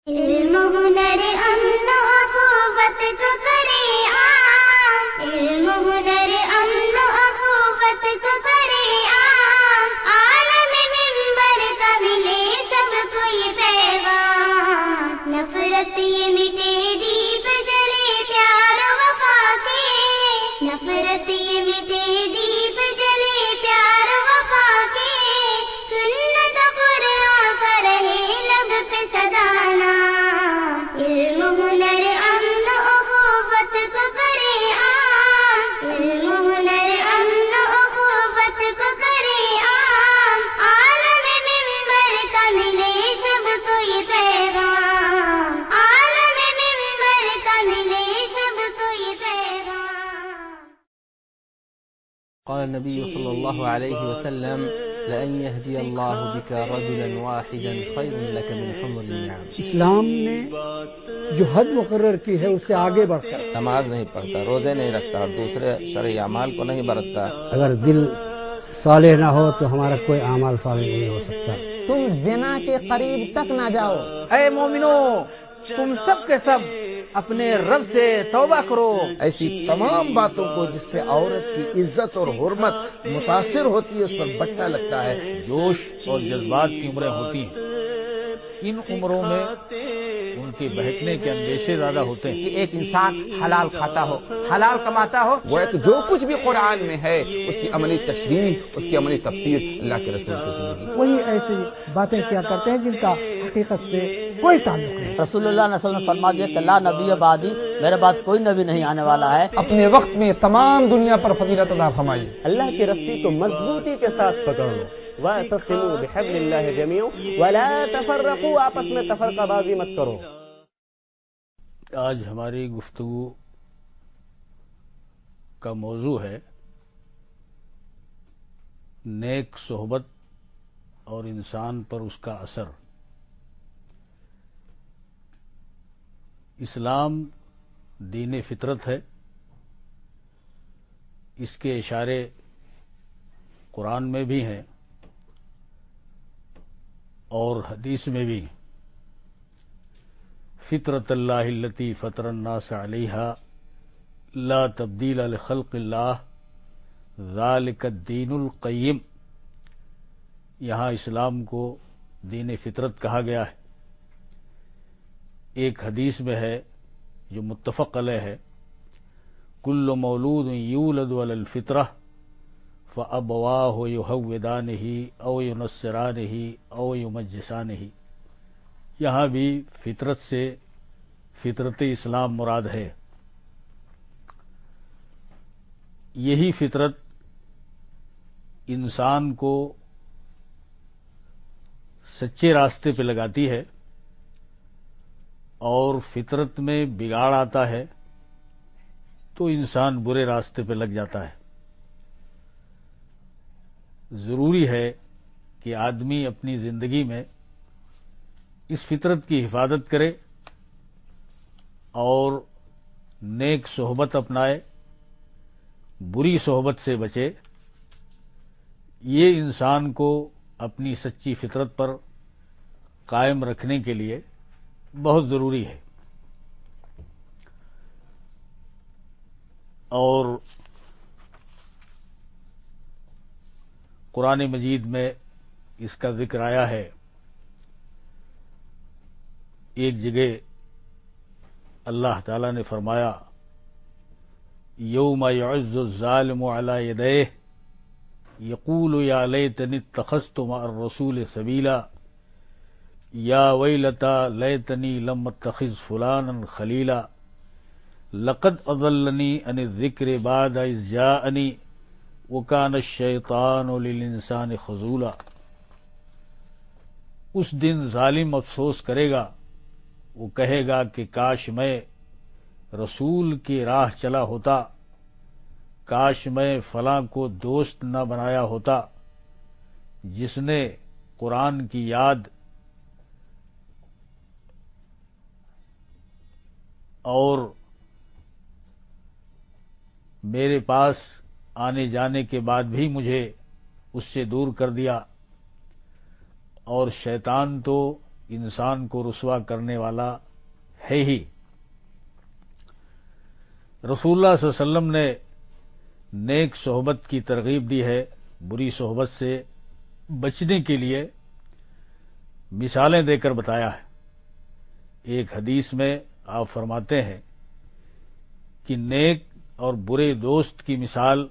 علم ہنر امن و اخوت کو کرے عام، علم ہنر امن و اخوت کو کرے عام، عالم منبر کا ملے سب کو یہ پیغام، نفرت یہ مٹے دیپ جلے پیار و وفا کے، نفرت یہ مٹے دیپ جلے پیار و وفا کے، سنت قرآن کا رہے لب پہ صدانا، علم ہنر امن و اخوت کو کرے عام، علم ہنر امن و اخوت کو کرے عام، عالم منبر کا ملے سب کو یہ پیغام، عالم منبر کا ملے سب کو یہ پیغام۔ قال النبي صلى الله عليه وسلم لأن يهدي الله بك رجلا واحدا خير لك من حمر النعم۔ اسلام نے جو حد مقرر کی ہے اس سے آگے بڑھ کر نماز نہیں پڑھتا، روزے نہیں رکھتا اور دوسرے شرعی اعمال کو نہیں برتتا، اگر دل صالح نہ ہو تو ہمارا کوئی اعمال صالح نہیں ہو سکتا۔ تم زنا کے قریب تک نہ جاؤ۔ اے مومنو، تم سب کے سب اپنے رب سے توبہ کرو۔ ایسی تمام باتوں کو جس سے عورت کی عزت اور حرمت متاثر ہوتی ہے اس پر بٹا لگتا ہے۔ جوش اور جذبات کی عمریں ہوتی ہیں، ان عمروں میں ان کے بہکنے کے اندیشے زیادہ ہوتے ہیں۔ کہ ایک انسان حلال کھاتا ہو، حلال کماتا ہو۔ وہ ایک جو کچھ بھی قرآن میں ہے اس کی عملی تشریح، اس کی عملی تفسیر اللہ کے رسول کی زندگی۔ وہی ایسی باتیں کیا کرتے ہیں جن کا حقیقت سے کوئی تعلق نہیں۔ رسول اللہ صلی اللہ علیہ وسلم نے فرما دیا کہ لا نبی بعدی، میرے بعد کوئی نبی نہیں آنے والا ہے۔ اپنے وقت میں تمام دنیا پر فضیلت عطا فرمائی۔ اللہ کی رسی کو مضبوطی کے ساتھ پکڑ لو، وَاعْتَصِمُوا بِحَبْلِ اللَّهِ جَمِيعًا وَلَا تَفَرَّقُوا، آپس میں تفرقہ بازی مت کرو۔ آج ہماری گفتگو کا موضوع ہے نیک صحبت اور انسان پر اس کا اثر۔ اسلام دین فطرت ہے، اس کے اشارے قرآن میں بھی ہیں اور حدیث میں بھی۔ فطرت اللہ التی فطر الناس علیہا لا تبدیل لخلق اللہ ذالک الدین القیم۔ یہاں اسلام کو دین فطرت کہا گیا ہے۔ ایک حدیث میں ہے جو متفق علیہ ہے، کل مولود یولد علی الفطرہ فابواہ یہودانہ او ینصرانہ او یمجسانہ۔ یہاں بھی فطرت سے فطرت اسلام مراد ہے۔ یہی فطرت انسان کو سچے راستے پہ لگاتی ہے، اور فطرت میں بگاڑ آتا ہے تو انسان برے راستے پہ لگ جاتا ہے۔ ضروری ہے کہ آدمی اپنی زندگی میں اس فطرت کی حفاظت کرے اور نیک صحبت اپنائے، بری صحبت سے بچے۔ یہ انسان کو اپنی سچی فطرت پر قائم رکھنے کے لیے بہت ضروری ہے۔ اور قرآن مجید میں اس کا ذکر آیا ہے۔ ایک جگہ اللہ تعالی نے فرمایا، یوم یعز الظالم علی یدیہ یقول یا لیتنی اتخذت مع الرسول سبیلا یا ویلتا لیتنی لم اتخذ فلانا خلیلا لقد اضلنی عن الذکر بعد اذ جاءنی وکان الشیطان للانسان خذولا۔ اس دن ظالم افسوس کرے گا، وہ کہے گا کہ کاش میں رسول کی راہ چلا ہوتا، کاش میں فلاں کو دوست نہ بنایا ہوتا جس نے قرآن کی یاد اور میرے پاس آنے جانے کے بعد بھی مجھے اس سے دور کر دیا۔ اور شیطان تو انسان کو رسوا کرنے والا ہے ہی۔ رسول اللہ صلی اللہ علیہ وسلم نے نیک صحبت کی ترغیب دی ہے، بری صحبت سے بچنے کے لیے مثالیں دے کر بتایا ہے۔ ایک حدیث میں آپ فرماتے ہیں کہ نیک اور برے دوست کی مثال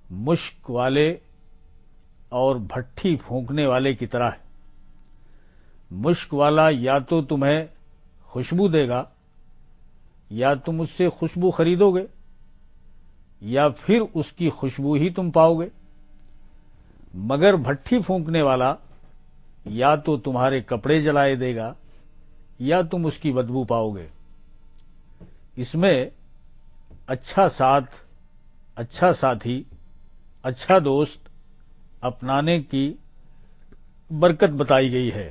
مشک والے اور بھٹی پھونکنے والے کی طرح ہے۔ مشک والا یا تو تمہیں خوشبو دے گا یا تم اس سے خوشبو خریدو گے یا پھر اس کی خوشبو ہی تم پاؤ گے، مگر بھٹی پھونکنے والا یا تو تمہارے کپڑے جلائے دے گا یا تم اس کی بدبو پاؤ گے۔ اس میں اچھا ساتھ، اچھا ساتھی، اچھا دوست اپنانے کی برکت بتائی گئی ہے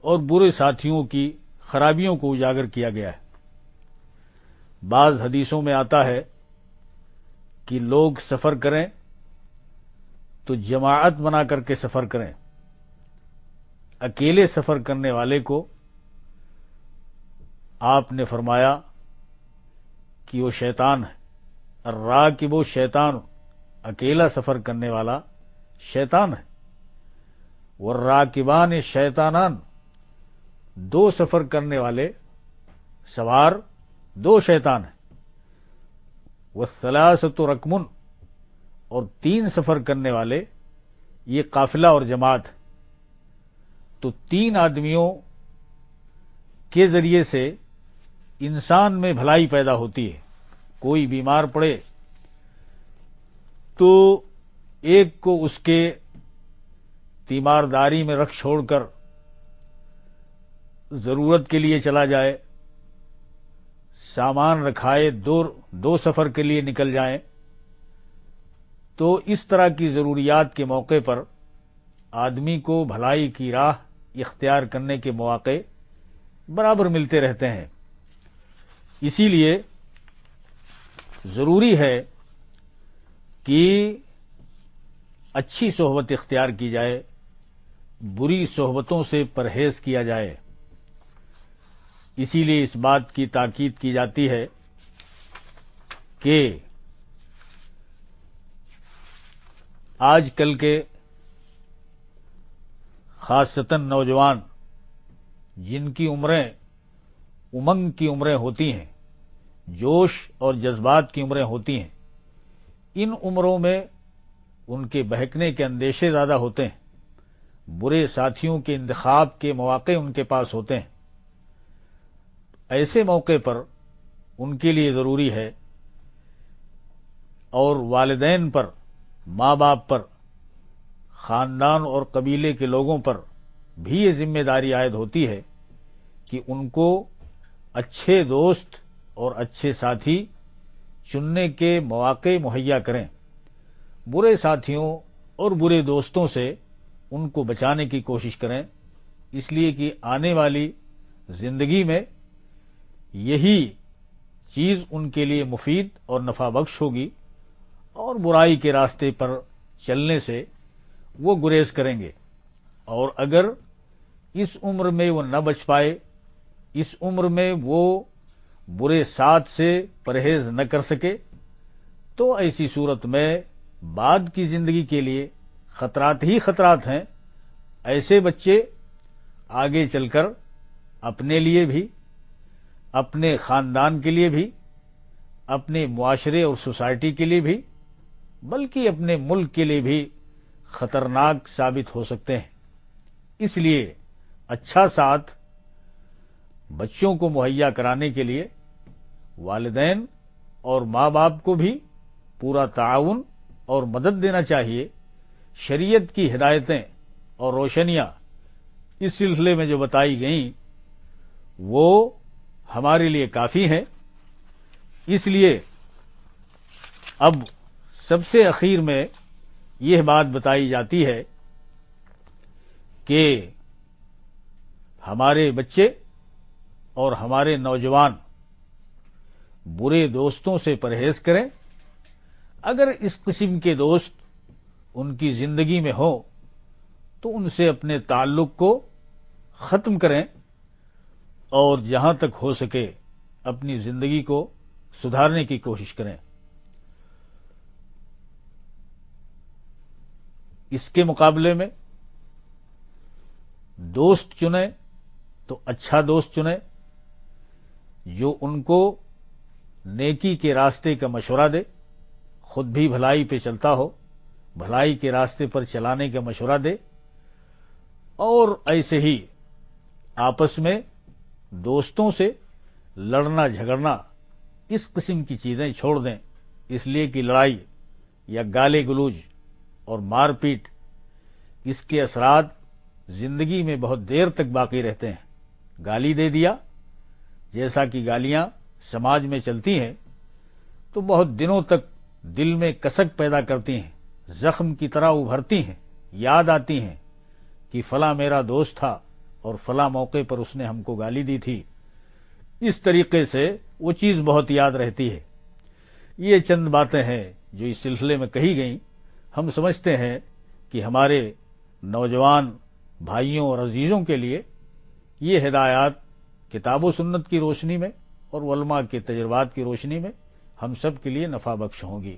اور برے ساتھیوں کی خرابیوں کو اجاگر کیا گیا ہے۔ بعض حدیثوں میں آتا ہے کہ لوگ سفر کریں تو جماعت بنا کر کے سفر کریں، اکیلے سفر کرنے والے کو آپ نے فرمایا کہ وہ شیطان ہے۔ الراکب شیطان، اکیلا سفر کرنے والا شیطان ہے۔ والراکبان شیطانان، دو سفر کرنے والے سوار دو شیطان ہیں۔ والثلاثۃ رکمن، اور تین سفر کرنے والے یہ قافلہ اور جماعت ہے۔ تو تین آدمیوں کے ذریعے سے انسان میں بھلائی پیدا ہوتی ہے۔ کوئی بیمار پڑے تو ایک کو اس کے تیمارداری میں رکھ چھوڑ کر ضرورت کے لیے چلا جائے، سامان رکھائے دو سفر کے لیے نکل جائیں، تو اس طرح کی ضروریات کے موقع پر آدمی کو بھلائی کی راہ اختیار کرنے کے مواقع برابر ملتے رہتے ہیں۔ اسی لیے ضروری ہے کہ اچھی صحبت اختیار کی جائے، بری صحبتوں سے پرہیز کیا جائے۔ اسی لیے اس بات کی تاکید کی جاتی ہے کہ آج کل کے خاصتاً نوجوان جن کی عمریں امنگ کی عمریں ہوتی ہیں، جوش اور جذبات کی عمریں ہوتی ہیں، ان عمروں میں ان کے بہکنے کے اندیشے زیادہ ہوتے ہیں، برے ساتھیوں کے انتخاب کے مواقع ان کے پاس ہوتے ہیں۔ ایسے موقع پر ان کے لیے ضروری ہے اور والدین پر، ماں باپ پر، خاندان اور قبیلے کے لوگوں پر بھی یہ ذمہ داری عائد ہوتی ہے کہ ان کو اچھے دوست اور اچھے ساتھی چننے کے مواقع مہیا کریں، برے ساتھیوں اور برے دوستوں سے ان کو بچانے کی کوشش کریں، اس لیے کہ آنے والی زندگی میں یہی چیز ان کے لیے مفید اور نفع بخش ہوگی اور برائی کے راستے پر چلنے سے وہ گریز کریں گے۔ اور اگر اس عمر میں وہ نہ بچ پائے، اس عمر میں وہ برے ساتھ سے پرہیز نہ کر سکے، تو ایسی صورت میں بعد کی زندگی کے لیے خطرات ہی خطرات ہیں۔ ایسے بچے آگے چل کر اپنے لیے بھی، اپنے خاندان کے لیے بھی، اپنے معاشرے اور سوسائٹی کے لیے بھی، بلکہ اپنے ملک کے لیے بھی خطرناک ثابت ہو سکتے ہیں۔ اس لیے اچھا ساتھ بچوں کو مہیا کرانے کے لیے والدین اور ماں باپ کو بھی پورا تعاون اور مدد دینا چاہیے۔ شریعت کی ہدایتیں اور روشنیاں اس سلسلے میں جو بتائی گئیں وہ ہمارے لیے کافی ہیں۔ اس لیے اب سب سے اخیر میں یہ بات بتائی جاتی ہے کہ ہمارے بچے اور ہمارے نوجوان برے دوستوں سے پرہیز کریں۔ اگر اس قسم کے دوست ان کی زندگی میں ہوں تو ان سے اپنے تعلق کو ختم کریں اور جہاں تک ہو سکے اپنی زندگی کو سدھارنے کی کوشش کریں۔ اس کے مقابلے میں دوست چنیں تو اچھا دوست چنیں جو ان کو نیکی کے راستے کا مشورہ دے، خود بھی بھلائی پہ چلتا ہو، بھلائی کے راستے پر چلانے کا مشورہ دے، اور ایسے ہی آپس میں دوستوں سے لڑنا جھگڑنا اس قسم کی چیزیں چھوڑ دیں، اس لیے کہ لڑائی یا گالے گلوج اور مار پیٹ اس کے اثرات زندگی میں بہت دیر تک باقی رہتے ہیں۔ گالی دے دیا، جیسا کہ گالیاں سماج میں چلتی ہیں تو بہت دنوں تک دل میں کسک پیدا کرتی ہیں، زخم کی طرح ابھرتی ہیں، یاد آتی ہیں کہ فلاں میرا دوست تھا اور فلاں موقع پر اس نے ہم کو گالی دی تھی۔ اس طریقے سے وہ چیز بہت یاد رہتی ہے۔ یہ چند باتیں ہیں جو اس سلسلے میں کہی گئیں۔ ہم سمجھتے ہیں کہ ہمارے نوجوان بھائیوں اور عزیزوں کے لیے یہ ہدایات کتاب و سنت کی روشنی میں اور علماء کے تجربات کی روشنی میں ہم سب کے لیے نفع بخش ہوں گی۔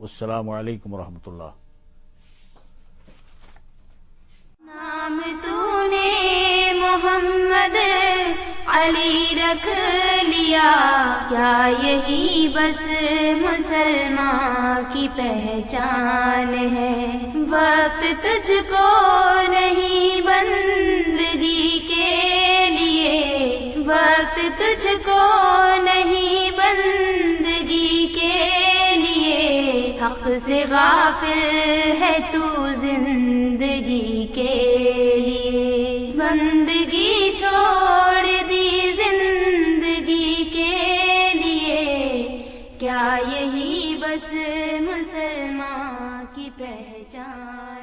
السلام علیکم ورحمۃ اللہ۔ نام تو نے محمد علی رکھ لیا، کیا یہی بس مسلمان کی پہچان ہے؟ وقت تجھ کو نہیں بندگی کے لیے، وقت تجھ کو نہیں بندگی کے لیے، حق سے غافل ہے تو زندگی کے لیے، بندگی چھوڑ دی زندگی کے لیے، کیا یہی بس مسلمان کی پہچان؟